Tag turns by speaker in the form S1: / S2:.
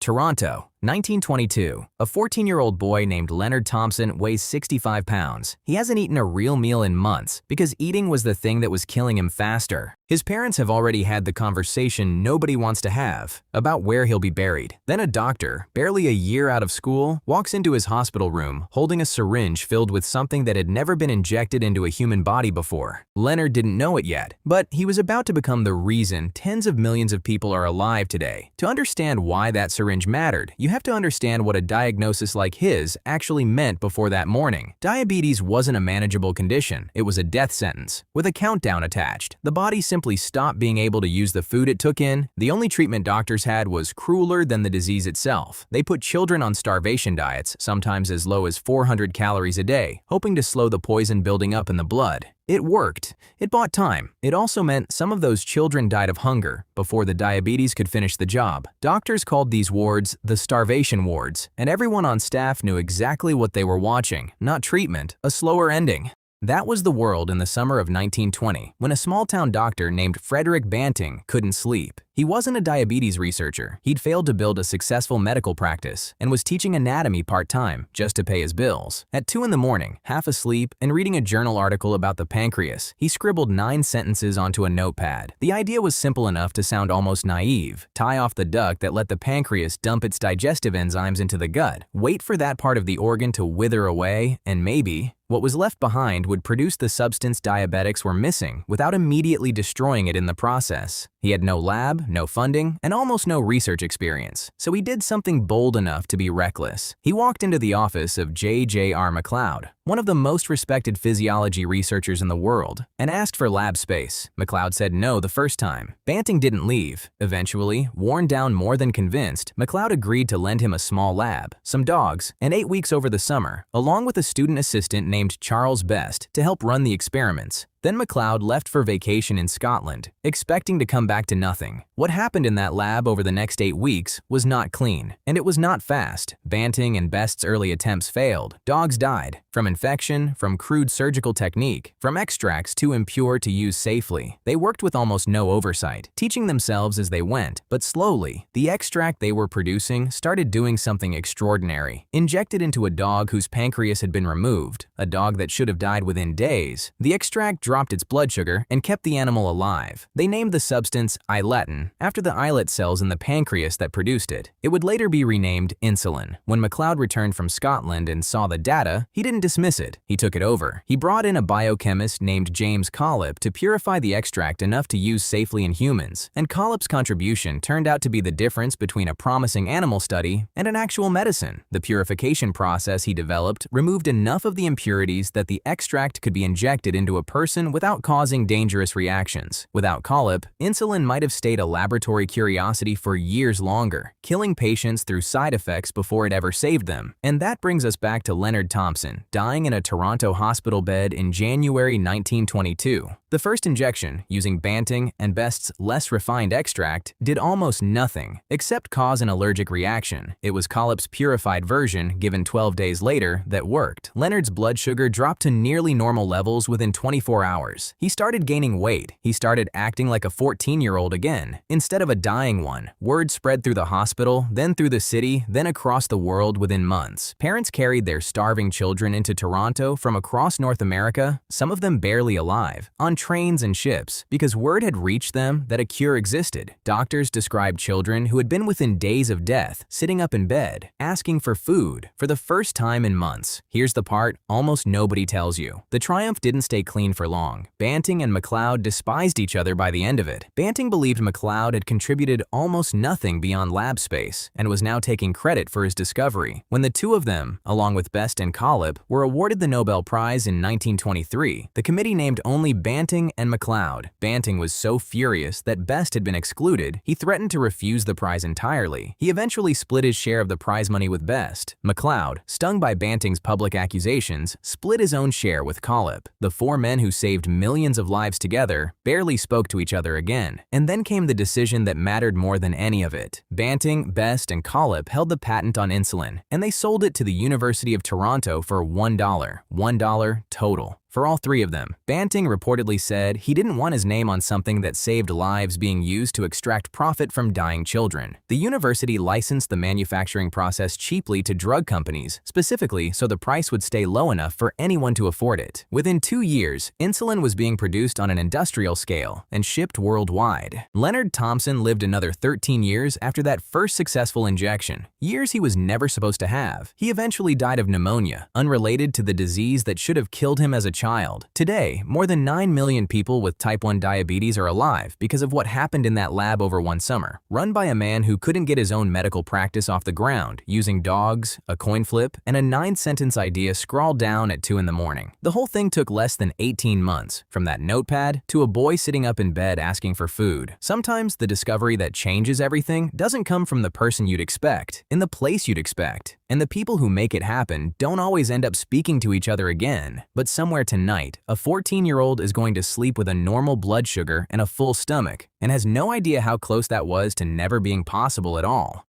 S1: Toronto, 1922. A 14-year-old boy named Leonard Thompson weighs 65 pounds. He hasn't eaten a real meal in months because eating was the thing that was killing him faster. His parents have already had the conversation nobody wants to have about where he'll be buried. Then a doctor, barely a year out of school, walks into his hospital room holding a syringe filled with something that had never been injected into a human body before. Leonard didn't know it yet, but he was about to become the reason tens of millions of people are alive today. To understand why that syringe mattered, you have to understand what a diagnosis like his actually meant before that morning. Diabetes wasn't a manageable condition, it was a death sentence. With a countdown attached, the body simply stopped being able to use the food it took in. The only treatment doctors had was crueler than the disease itself. They put children on starvation diets, sometimes as low as 400 calories a day, hoping to slow the poison building up in the blood. It worked. It bought time. It also meant some of those children died of hunger before the diabetes could finish the job. Doctors called these wards the starvation wards, and everyone on staff knew exactly what they were watching, not treatment, a slower ending. That was the world in the summer of 1920, when a small-town doctor named Frederick Banting couldn't sleep. He wasn't a diabetes researcher. He'd failed to build a successful medical practice and was teaching anatomy part-time just to pay his bills. At 2 in the morning, half asleep and reading a journal article about the pancreas, he scribbled 9 sentences onto a notepad. The idea was simple enough to sound almost naive. Tie off the duct that let the pancreas dump its digestive enzymes into the gut, wait for that part of the organ to wither away, and maybe what was left behind would produce the substance diabetics were missing without immediately destroying it in the process. He had no lab, no funding, and almost no research experience, so he did something bold enough to be reckless. He walked into the office of J.J.R. McLeod, one of the most respected physiology researchers in the world, and asked for lab space. McLeod said no the first time. Banting didn't leave. Eventually, worn down more than convinced, McLeod agreed to lend him a small lab, some dogs, and 8 weeks over the summer, along with a student assistant named Charles Best to help run the experiments. Then McLeod left for vacation in Scotland, expecting to come back to nothing. What happened in that lab over the next 8 weeks was not clean, and it was not fast. Banting and Best's early attempts failed. Dogs died, from infection, from crude surgical technique, from extracts too impure to use safely. They worked with almost no oversight, teaching themselves as they went, but slowly, the extract they were producing started doing something extraordinary. Injected into a dog whose pancreas had been removed, a dog that should have died within days, the extract dropped its blood sugar and kept the animal alive. They named the substance iletin after the islet cells in the pancreas that produced it. It would later be renamed insulin. When McLeod returned from Scotland and saw the data, he didn't dismiss it. He took it over. He brought in a biochemist named James Collip to purify the extract enough to use safely in humans, and Collip's contribution turned out to be the difference between a promising animal study and an actual medicine. The purification process he developed removed enough of the impurities that the extract could be injected into a person without causing dangerous reactions. Without Collip, insulin might have stayed a laboratory curiosity for years longer, killing patients through side effects before it ever saved them. And that brings us back to Leonard Thompson, dying in a Toronto hospital bed in January 1922. The first injection, using Banting and Best's less refined extract, did almost nothing, except cause an allergic reaction. It was Collip's purified version, given 12 days later, that worked. Leonard's blood sugar dropped to nearly normal levels within 24 hours. He started gaining weight. He started acting like a 14-year-old again, instead of a dying one. Word spread through the hospital, then through the city, then across the world within months. Parents carried their starving children into Toronto from across North America, some of them barely alive, on trains and ships, because word had reached them that a cure existed. Doctors described children who had been within days of death, sitting up in bed, asking for food, for the first time in months. Here's the part almost nobody tells you. The triumph didn't stay clean for long. Banting and McLeod despised each other by the end of it. Banting believed McLeod had contributed almost nothing beyond lab space, and was now taking credit for his discovery. When the two of them, along with Best and Collip, were awarded the Nobel Prize in 1923, the committee named only Banting and McLeod. Banting was so furious that Best had been excluded, he threatened to refuse the prize entirely. He eventually split his share of the prize money with Best. McLeod, stung by Banting's public accusations, split his own share with Collip. The 4 men who saved millions of lives together barely spoke to each other again. And then came the decision that mattered more than any of it. Banting, Best, and Collip held the patent on insulin, and they sold it to the University of Toronto for $1. $1 total. for all three of them. Banting reportedly said he didn't want his name on something that saved lives being used to extract profit from dying children. The university licensed the manufacturing process cheaply to drug companies, specifically so the price would stay low enough for anyone to afford it. Within 2 years, insulin was being produced on an industrial scale and shipped worldwide. Leonard Thompson lived another 13 years after that first successful injection, years he was never supposed to have. He eventually died of pneumonia, unrelated to the disease that should have killed him as a child. Today, more than 9 million people with type 1 diabetes are alive because of what happened in that lab over one summer, run by a man who couldn't get his own medical practice off the ground using dogs, a coin flip, and a 9-sentence idea scrawled down at 2 in the morning. The whole thing took less than 18 months, from that notepad to a boy sitting up in bed asking for food. Sometimes the discovery that changes everything doesn't come from the person you'd expect, in the place you'd expect. And the people who make it happen don't always end up speaking to each other again. But somewhere tonight, a 14-year-old is going to sleep with a normal blood sugar and a full stomach, and has no idea how close that was to never being possible at all.